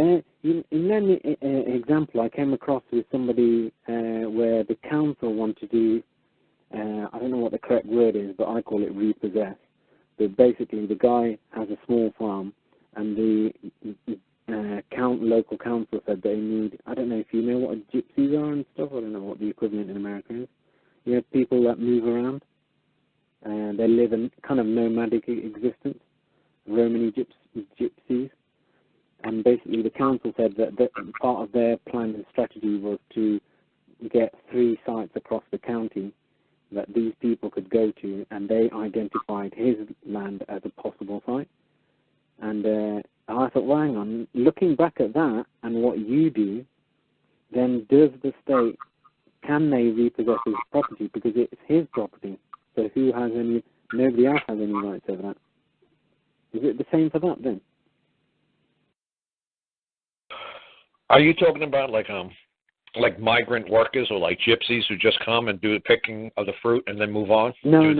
In an example I came across with somebody where the council want to do, I don't know what the correct word is, but I call it repossess. But basically the guy has a small farm, and the local council said they need, I don't know if you know what gypsies are and stuff, I don't know what the equivalent in America is. You know, people that move around, they live in kind of nomadic existence, Romany gypsies. And basically the council said that part of their plan and strategy was to get 3 sites across the county that these people could go to, and they identified his land as a possible site. And I thought, well, hang on, looking back at that and what you do, then does the state, can they repossess his property? Because it's his property. So who has any, nobody else has any rights over that. Is it the same for that then? Are you talking about like migrant workers or like gypsies who just come and do the picking of the fruit and then move on? No.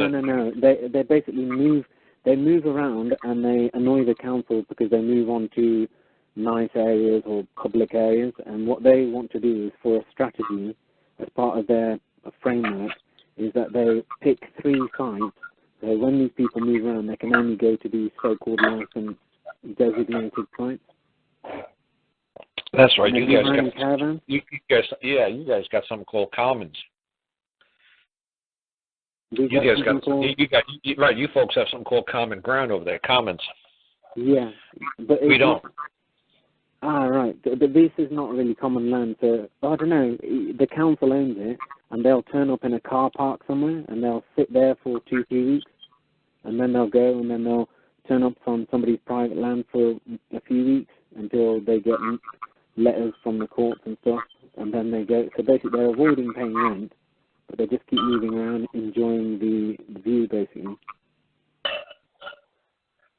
They basically move. They move around and they annoy the council because they move on to nice areas or public areas. And what they want to do is, for a strategy as part of their framework, is that they pick 3 sites. So when these people move around, they can only go to these so-called licensed designated sites. That's right. You guys got something called commons. You folks have something called common ground over there, commons. Yeah, but we don't. Right. But this is not really common land. So I don't know. The council owns it, and they'll turn up in a car park somewhere, and they'll sit there for 2-3 weeks, and then they'll go, and then they'll turn up on somebody's private land for a few weeks until they get letters from the courts and stuff, and then they go. So basically, they're avoiding paying rent, but they just keep moving around, enjoying the view, basically.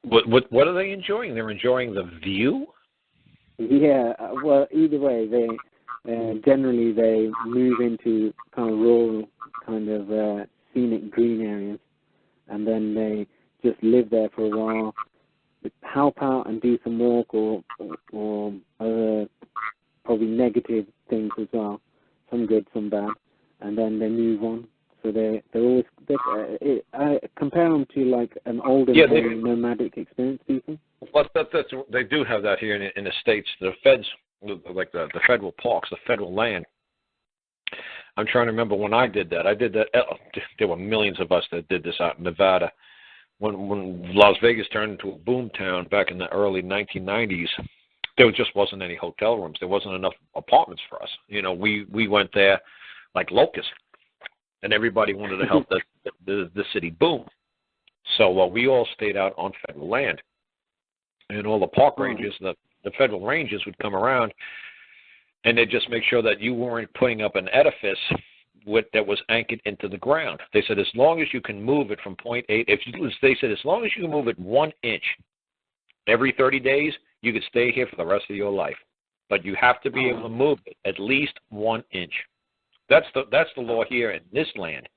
What are they enjoying? They're enjoying the view? Yeah, well, either way, they generally they move into kind of rural, kind of scenic green areas, and then they just live there for a while, help out and do some work or other probably negative things as well, some good, some bad, and then they move on. So they're always I compare them to like an older nomadic experienced people. Well, they do have that here in the States. The feds, like the federal parks, the federal land. I'm trying to remember when I did that. There were millions of us that did this out in Nevada. When Las Vegas turned into a boom town back in the early 1990s, there just wasn't any hotel rooms. There wasn't enough apartments for us. You know, we went there like locusts, and everybody wanted to help the city boom. So we all stayed out on federal land. And all the park rangers, the federal rangers would come around, and they'd just make sure that you weren't putting up an edifice that was anchored into the ground. They said as long as you can move it from point A, they said as long as you can move it 1 inch every 30 days, you could stay here for the rest of your life. But you have to be able to move it at least 1 inch. That's the law here in this land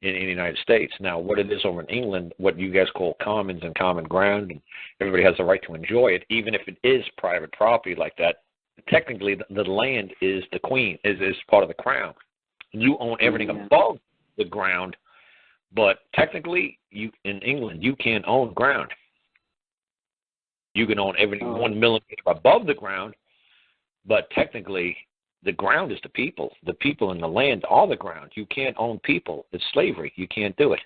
in the United States. Now, what it is over in England, what you guys call commons and common ground, and everybody has the right to enjoy it, even if it is private property like that. Technically, the land is the queen, is part of the crown. You own everything above the ground, but technically, in England, you can't own ground. You can own everything 1 millimeter above the ground, but technically, the ground is the people. The people in the land are the ground. You can't own people. It's slavery. You can't do it.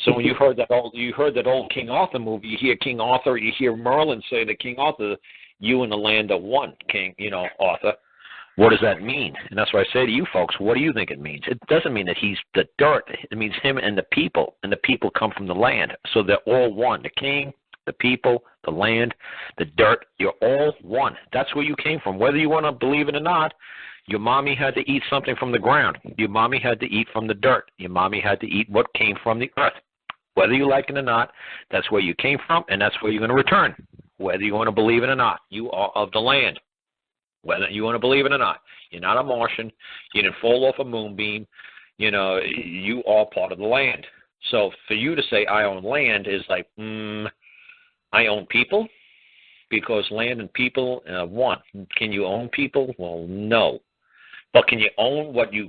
So when you heard that old King Arthur movie, you hear King Arthur, you hear Merlin say to King Arthur, "You and the land are one, King, Arthur." What does that mean? And that's what I say to you folks. What do you think it means? It doesn't mean that he's the dirt. It means him and the people come from the land. So they're all one. The king, the people, the land, the dirt, you're all one. That's where you came from. Whether you want to believe it or not, your mommy had to eat something from the ground. Your mommy had to eat from the dirt. Your mommy had to eat what came from the earth. Whether you like it or not, that's where you came from, and that's where you're going to return. Whether you want to believe it or not, you are of the land. Whether you want to believe it or not, you're not a Martian. You didn't fall off a moonbeam. You are part of the land. So for you to say I own land is like, I own people. because land and people, one. Can you own people? Well, no. But can you own what you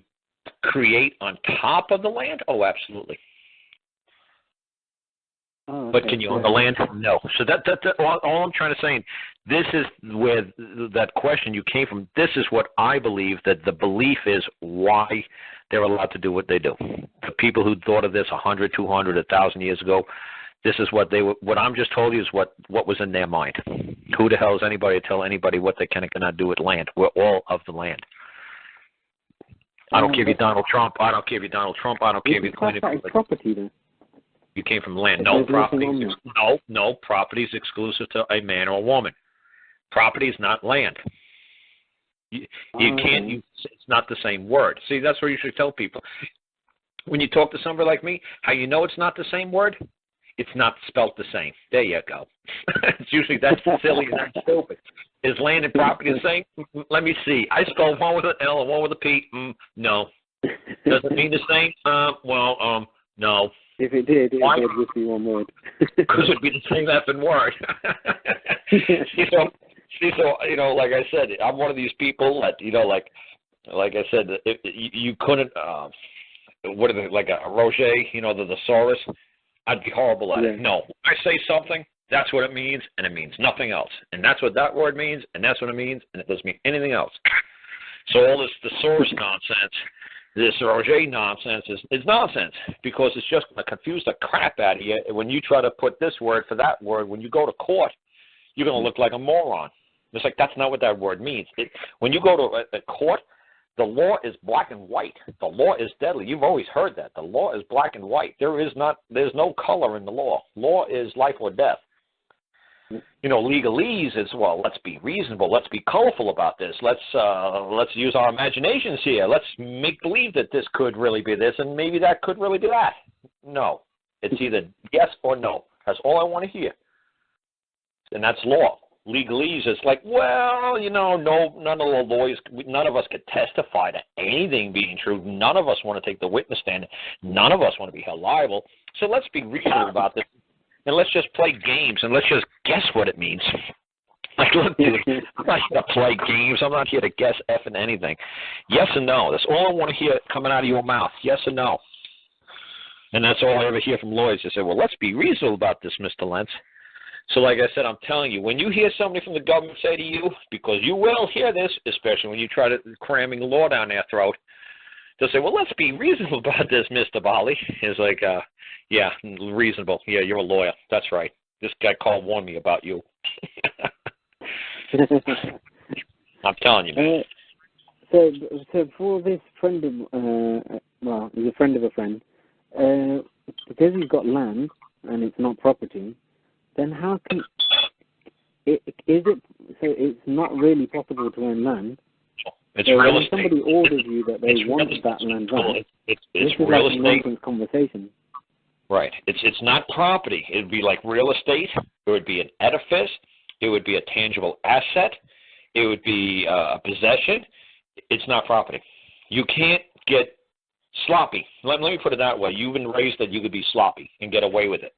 create on top of the land? Oh, absolutely. Oh, okay. But can you own the land? No. So that all I'm trying to say, this is where that question you came from. This is what I believe that the belief is why they're allowed to do what they do. The people who thought of this 100, 200, 1,000 years ago, this is what what I'm just told you is what was in their mind. Who the hell is anybody to tell anybody what they can and cannot do with land? We're all of the land. I don't care if you're Donald Trump. I don't care if you're Donald Trump. I don't care if you're Clinton. Property then. You came from land. No, property is exclusive to a man or a woman. Property is not land. You can't use, it's not the same word. See, that's what you should tell people. When you talk to somebody like me, how you know it's not the same word? It's not spelt the same. There you go. It's usually that's silly and that's stupid. Is land and property the same? Let me see. I spelled one with an L and one with a P. No. Does it mean the same? No. If it did, it would just be one word. Because it would be the same effing word. So, like I said, I'm one of these people that, like I said, if you couldn't, what are they, like a Roger, the thesaurus, I'd be horrible at it. No, I say something, that's what it means, and it means nothing else. And that's what that word means, and that's what it means, and it doesn't mean anything else. So all this thesaurus nonsense, this Roger nonsense is nonsense because it's just going to confuse the crap out of you. When you try to put this word for that word, when you go to court, you're going to look like a moron. It's like that's not what that word means. When you go to a court, the law is black and white. The law is deadly. You've always heard that. The law is black and white. There's no color in the law. Law is life or death. Legalese is, well, let's be reasonable. Let's be colorful about this. Let's use our imaginations here. Let's make believe that this could really be this and maybe that could really be that. No. It's either yes or no. That's all I want to hear. And that's law. Legalese is like, well, no, none of the lawyers, none of us could testify to anything being true. None of us want to take the witness stand. None of us want to be held liable. So let's be reasonable about this. And let's just play games, and let's just guess what it means. Like, look, dude, I'm not here to play games. I'm not here to guess effing anything. Yes and no. That's all I want to hear coming out of your mouth. Yes and no. And that's all I ever hear from lawyers. They say, well, let's be reasonable about this, Mr. Lentz. So like I said, I'm telling you, when you hear somebody from the government say to you, because you will hear this, especially when you try to cramming the law down their throat, they'll say, well, let's be reasonable about this, Mr. Bali. It's like, yeah, reasonable. Yeah, you're a lawyer. That's right. This guy Carl warned me about you. I'm telling you, man. So for this friend of, he's a friend of a friend, because he's got land and it's not property, then how can it's not really possible to own land? It's real estate. When somebody orders you that they want that land back, it's this is real like a nonsense conversation. Right. It's not property. It would be like real estate. It would be an edifice. It would be a tangible asset. It would be a possession. It's not property. You can't get sloppy. Let me put it that way. You've been raised that you could be sloppy and get away with it.